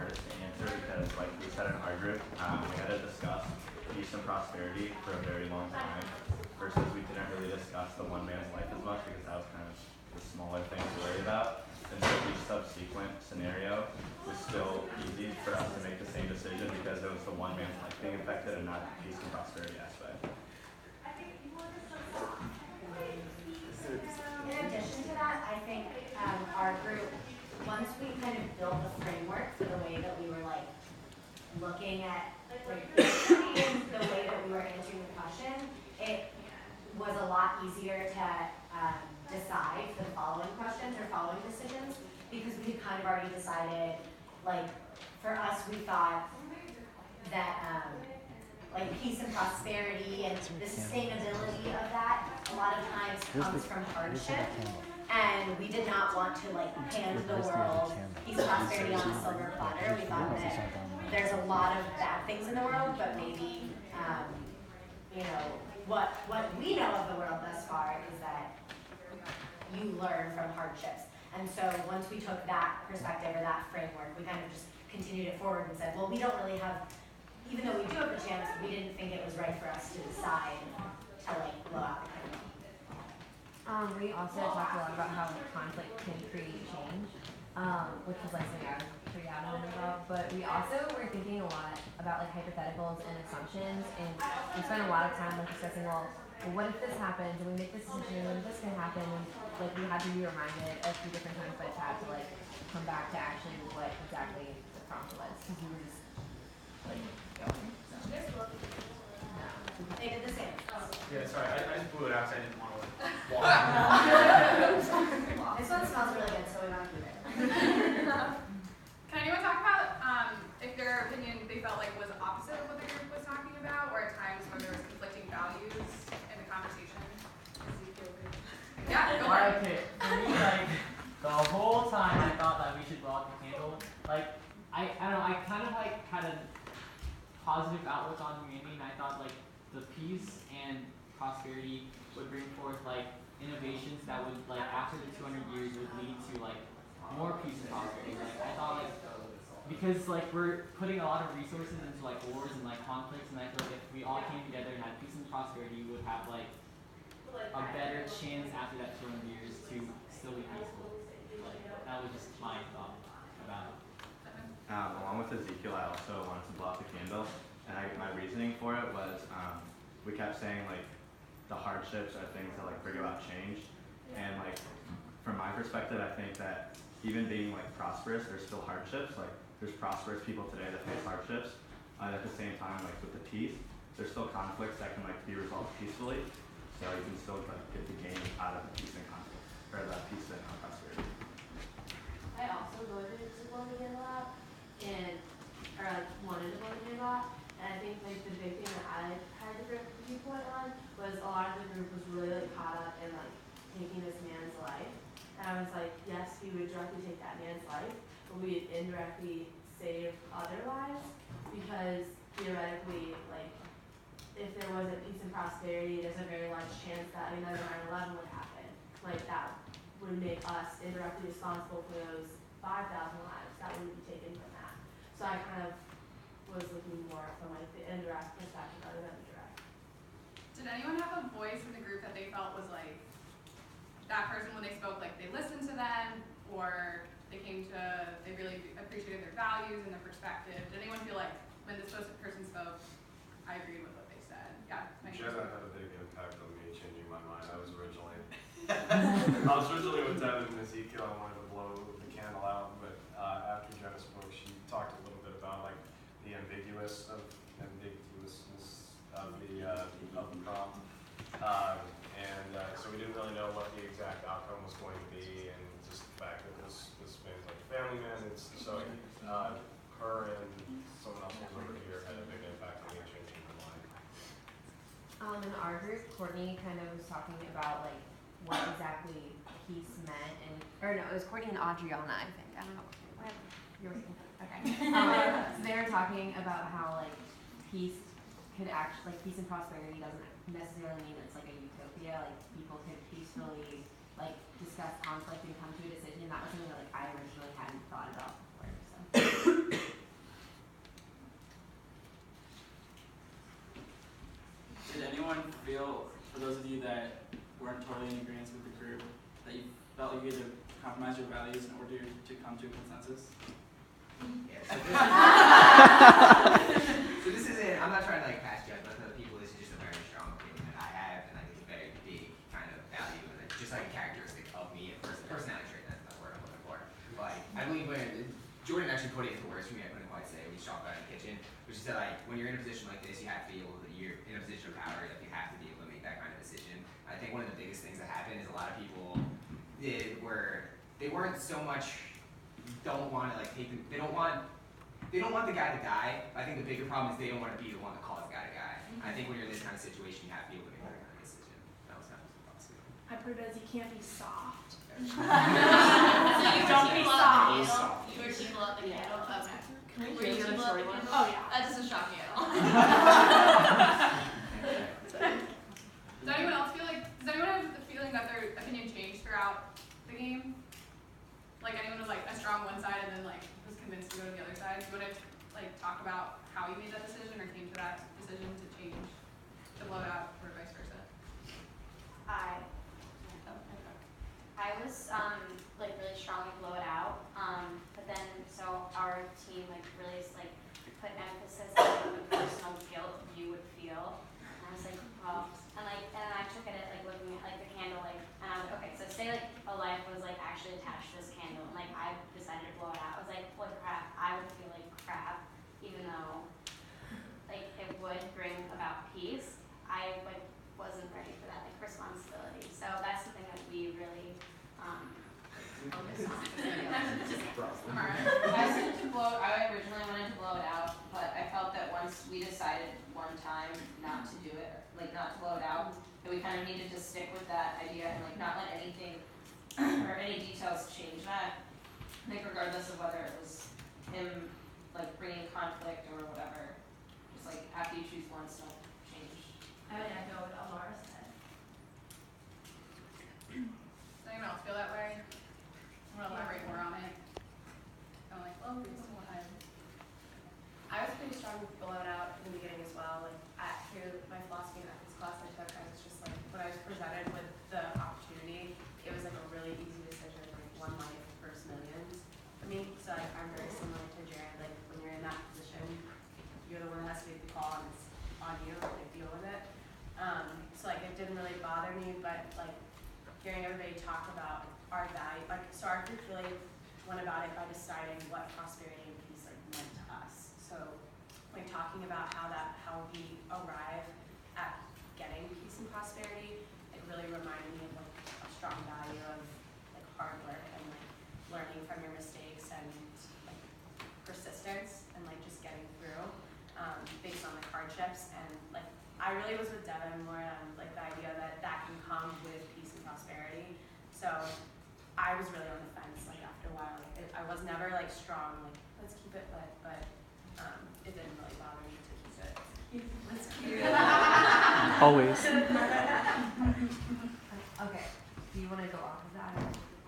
hardest to answer because, like we said in our group, we had to discuss peace and prosperity for a very long time versus we didn't really discuss the one man's life as much because that was kind of the smaller thing to worry about. And so each subsequent scenario was still easy for us to make the same decision because it was the one man's life being affected and not the peace and prosperity aspect. In addition to that, I think our group, once we kind of built a framework for the way that we were like looking at like the way that we were answering the question, it was a lot easier to decide the following questions or following decisions because we had kind of already decided, like for us we thought that like peace and prosperity and the sustainability of that a lot of times comes from hardship, and we did not want to like hand the world peace and prosperity on a silver platter. We thought that there's a lot of bad things in the world, but maybe you know what we know of the world thus far is that you learn from hardships. And so once we took that perspective or that framework, we kind of just continued it forward and said, well, we don't really have, even though we do have a chance, we didn't think it was right for us to decide to like blow out the candle. We also talked a lot about how conflict can create change, which was like something I was pretty adamant about. But we also were thinking a lot about like hypotheticals and assumptions, and we spent a lot of time like discussing, well, what if this happens and we make this decision and this can happen, and like we had to be reminded a few different times by Chad to like come back to actually what exactly the prompt was, because we were just like going. So. They did the same. Yeah, sorry, I just blew it out because I didn't want to walk. This one smells really good, so we want to keep it. Can anyone talk about if their opinion they felt like was opposite of what the group was talking about, or at times where there was conflicting values in the conversation? Yeah, go for it. Okay, for me, like, the whole time I thought that we should blow out the candle. Like, I don't know, I kind of like had a positive outlook on humanity, and I thought like the peace and prosperity would bring forth like innovations that would like after the 200 years would lead to like more peace and prosperity. Like I thought like because like we're putting a lot of resources into like wars and like conflicts, and I feel like if we all came together and had peace and prosperity, we would have like a better chance after that 200 years to still be peaceful. Like that was just my thought about it. Along with Ezekiel, I also wanted to blow out the candle, and my reasoning for it was we kept saying like the hardships are things that like bring about change, and like from my perspective, I think that even being like prosperous, there's still hardships. Like there's prosperous people today that face hardships, and at the same time, like with the peace, there's still conflicts that can like be resolved peacefully. So you can still like get the gain out of the peace and conflict, or the peace and prosperity. I also voted to blow the candle out, or like wanted to blow the candle out, and I think like the big thing that I had a different viewpoint on was a lot of the group was really like caught up in like taking this man's life, and I was like, yes, we would directly take that man's life, but we would indirectly save other lives, because theoretically, like if there wasn't peace and prosperity, there's a very large chance that another 9/11 would happen. Like that would make us indirectly responsible for those 5,000 lives that would be taken from that. So I kind of was looking more from like the indirect perspective rather than the direct. Did anyone have a voice in the group that they felt was like that person when they spoke, like they listened to them, or they really appreciated their values and their perspective? Did anyone feel like when this person spoke, I agreed with what they said? Yeah. Jenna had a big impact on me changing my mind. I was originally with Devin and Ezekiel. I wanted to blow the candle out, but after Jenna spoke, she talked a little bit about like the ambiguousness of the prompt, so we didn't really know what the exact outcome was going to be, and just the fact that this man's like a family man. It's so her and someone else who was over here had a big impact on me changing my mind. In our group, Courtney kind of was talking about like what exactly peace meant, or no, it was Courtney and Adriana, I think. I don't know. Whatever. You're right. Okay. So they were talking about how like peace could actually, like peace and prosperity doesn't necessarily mean it's like a utopia. Like people could peacefully like discuss conflict and come to a decision. That was something that like I originally hadn't thought about before. So. to a consensus? Yeah, so this isn't, I'm not trying to like pass judgment on other people, this is just a very strong opinion that I have, and I think it's a very big kind of value, and it's just like a characteristic of me, and personality trait, that's the word I'm looking for. But I believe when, Jordan actually put it into words for me, I couldn't quite say, we just talked about it in the kitchen, which is that like, when you're in a position like this, you have to be able to, you're in a position of power, like you have to be able to make that kind of decision. I think one of the biggest things that happened is a lot of people they weren't so much, don't want to like take the, they don't want the guy to die. I think the bigger problem is they don't want to be the one to cause the guy to die. I think when you're in this kind of situation, you have to be able to make that kind of decision. That was kind of possible. I put it as you can't be soft. So you Don't be soft. You were team up the candle. Okay. Can I Were you team up the candle? Oh yeah. That doesn't shock me at all. Does anyone else feel like, does anyone have the feeling that their opinion changed throughout the game? Like anyone was like a strong one side and then like was convinced to go to the other side? Do you want to like talk about how you made that decision or came to that decision to change, to blow it out or vice versa? I was like really strong to blow it out, but then so our team like really like put emphasis on the personal guilt you would feel, and I was like, well, and I took it at like looking at like the candle, like, and I was like, okay, so say like a life was like actually attached to this candle, and like I decided to blow it out. I was like, holy crap, I would feel like crap, even though like it would bring about peace. I like wasn't ready for that like responsibility. So that's something that we really focus on. I originally wanted to blow it out, but I felt that once we decided one time not to do it, like not to blow it out, that we kind of needed to stick with that idea and like not let anything or any details change that. Like regardless of whether it was him like bringing conflict or whatever, just like after you choose one, stuff change. I would echo what Elmara said. Does anyone else feel that way? I want to elaborate more on it. I'm like, well, this is what I was pretty strong with blow it out in the beginning as well. Like through my philosophy and ethics class I took, I was just like, when I was presented with the opportunity, it was like a really easy decision, like one life versus millions for me. So like, I'm very similar to Jared. Like when you're in that position, you're the one that has to make the call and it's on you to like, deal with it. So like it didn't really bother me, but like hearing everybody talk about our value, like so our group really went about it by deciding what prosperity and peace like meant to us. So like talking about how we arrive at getting peace and prosperity, it really reminded me of like a strong value of like hard work and like learning from your mistakes and like persistence and like just getting through based on like hardships. And like I really was with Devin more on like the idea that can come with peace and prosperity. So I was really on the fence like after a while. Like I was never like strong like let's keep it lit, but it didn't really bother me to keep it. Let's keep it. Always. Okay, do you want to go off of that?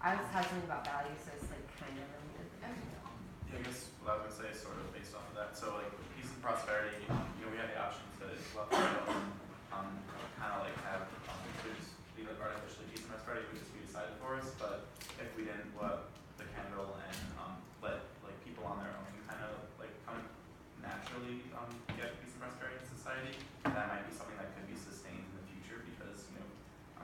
I was had something about values, so it's like kind of related. Yeah, I guess what I was gonna say is sort of based off of that. So like with peace and prosperity, we had the option to kind of like have we just leave it artificially peace and prosperity, we just be decided for us. But if we didn't let the candle and let like people on their own kind of like come naturally get peace and prosperity in society, that might be something that could be sustained in the future because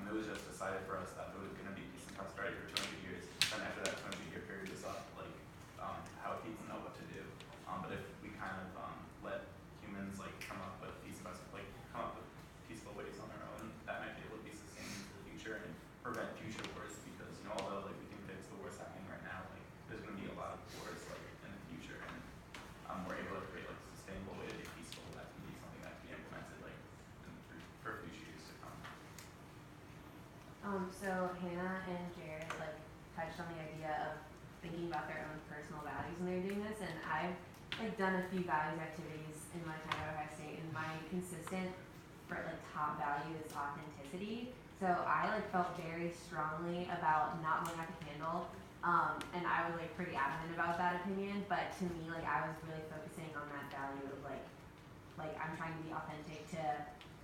it was just decided for us that it was going to be peace and prosperity for 200 years. Then after that 200-year period is up, like how it needs to know what to do. But if we kind of let humans like come up with peaceful ways on their own, that might be able to be sustained into the future and prevent future wars. Because although like we can predict the wars happening right now, like there's going to be a lot of wars like in the future, and we're able to create like a sustainable way to be peaceful. That can be something that can be implemented like for future years to come. So Hannah and Jared like touched on the idea of thinking about their own personal values when they're doing this, and I've like done a few values activities in my time at Ohio State, and my consistent like top value is authenticity. So I like felt very strongly about not blowing out the candle, and I was like pretty adamant about that opinion. But to me, like I was really focusing on that value of like I'm trying to be authentic to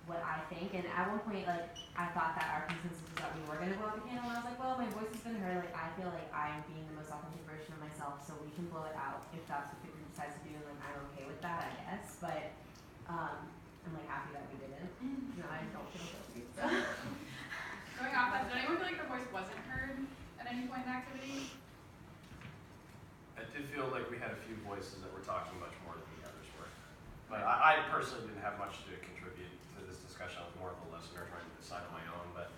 what I think. And at one point, like, I thought that our consensus was that we were gonna blow out the candle, and I was like, well, my voice has been heard. Like, I feel like I'm being the most authentic version of myself, so we can blow it out if that's what the group decides to do. And like, I'm okay with that, I guess. But I'm like happy that we didn't. No, I don't feel guilty. So. Going off that, did anyone feel like their voice wasn't heard at any point in the activity? I did feel like we had a few voices that were talking much more than the others were. But I personally didn't have much to contribute to this discussion. I was more of a listener trying to decide on my own. But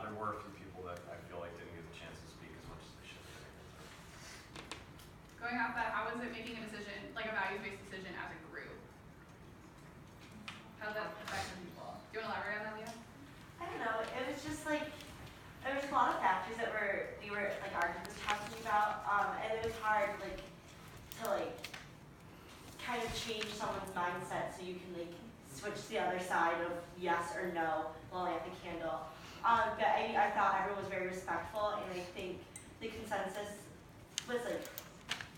there were a few people that I feel like didn't get the chance to speak as much as they should have. Going off that, how was it making a decision, like a values-based decision as a group? How did that affect people? Do you want to elaborate on that, Leah? I don't know, it was just like, there was a lot of factors that we were, like, our group was talking about, and it was hard, like, to, like, kind of change someone's mindset so you can, like, switch to the other side of yes or no blowing out the candle. But I thought everyone was very respectful, and I think the consensus was, like,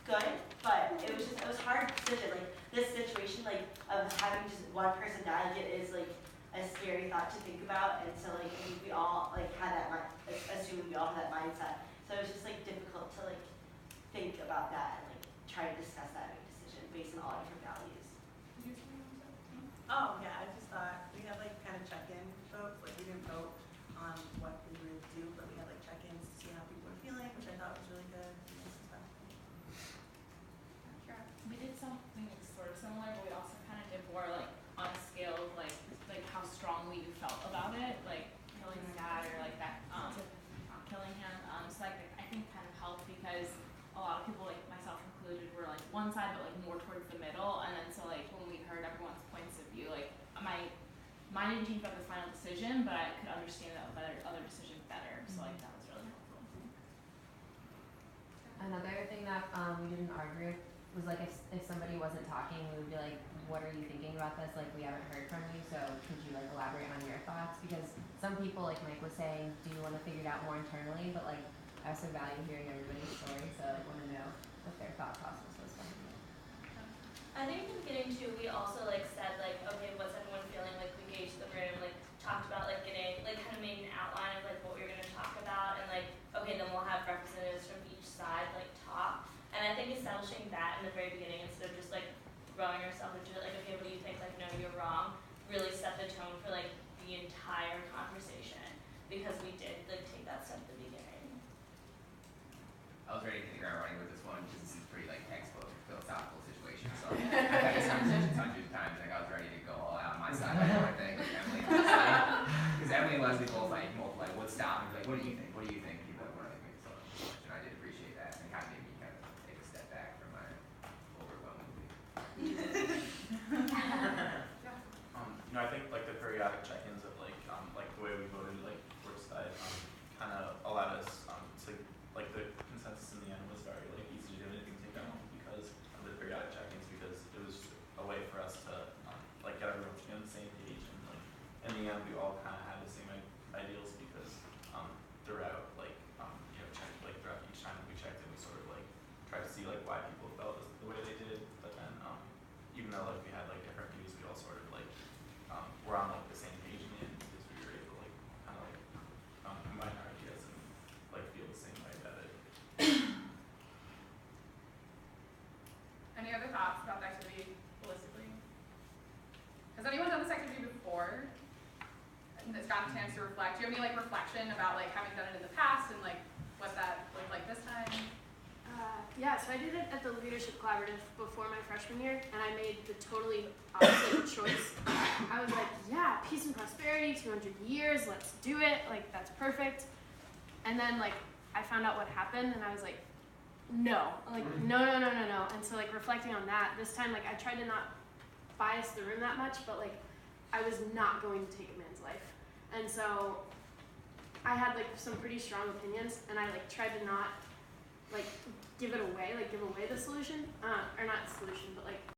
good, but it was a hard decision, like, this situation, like, of having just one person delegate is, like, a scary thought to think about, and so like I think we all like had that assumed we all had that mindset. So it was just like difficult to like think about that and like try to discuss that and make a decision based on all different values. Oh yeah, I just thought we had like kind of check-in votes. Like we didn't vote on what we would do, but we had like check-ins to see how people were feeling, which I thought was really good. We did something sort of similar, but we also kind of did more like on a scale of like how strongly you felt about it, like killing Scott or like that killing him. So like I think kind of helped because a lot of people, like myself included, were like one side but like more towards the middle, and then so like when we heard everyone's points of view, like mine didn't change about the final decision, but I could understand that other decision better. So like that was really helpful. Another thing that we did in our group was like if somebody wasn't talking, we would be like, what are you thinking about this? Like, we haven't heard from you, so could you like elaborate on your thoughts? Because some people, like Mike was saying, do want to figure it out more internally, but like I also value hearing everybody's story, so I like want to know what their thought process was behind it. I think in the beginning too, we also like said like, okay, what's everyone feeling? Like we gauged the room, like talked about like getting, like kind of made an outline of like what we were going to talk about, and like, okay, then we'll have representatives from each side like talk. And I think establishing that in the very beginning instead of just like throwing ourselves into it, like, okay, what do you think? Like, no, you're wrong, really set the tone for like the entire conversation, because we did like take that step at the beginning. I was ready to hit the ground running with this one because this is pretty like textbook philosophical situation. So I've had this conversation hundreds of times. Like I was ready to go all out on my side. Like one thing with Emily, because Emily and Leslie both like would stop and be like, "What do you think? What do you think?" People like, "What do I think?" So and I did appreciate that, and it kind of made me kind of take a step back from my overwhelming belief. I think like the periodic check-ins of like the way we voted like Brookside kind of allowed us to like the consensus in the end was very like easy to do. It didn't take that long because of the periodic check-ins, because it was a way for us to like get everyone to be on the same page, and like in the end we all kind of had the same ideals, because throughout like throughout each time we checked in, we sort of like tried to see like why people felt the way they did, but then even though like we had like different views, we all sort of like we're on like the same page in the end, because we were able to like kind of like combine our ideas and like feel the same way about it. Any other thoughts about the activity holistically? Has anyone done this activity before? And it's gotten a chance to reflect. Do you have any like reflection about like having done it in the past and like what that looked like this time? Yeah, so I did it at the Leadership Collaborative before my freshman year, and I made the totally opposite choice. I was like, yeah, peace and prosperity, 200 years, let's do it, like, that's perfect. And then, like, I found out what happened, and I was like, no. And so, like, reflecting on that, this time, like, I tried to not bias the room that much, but, like, I was not going to take a man's life. And so, I had, like, some pretty strong opinions, and I, like, tried to not, like, give away the solution, or not solution, but like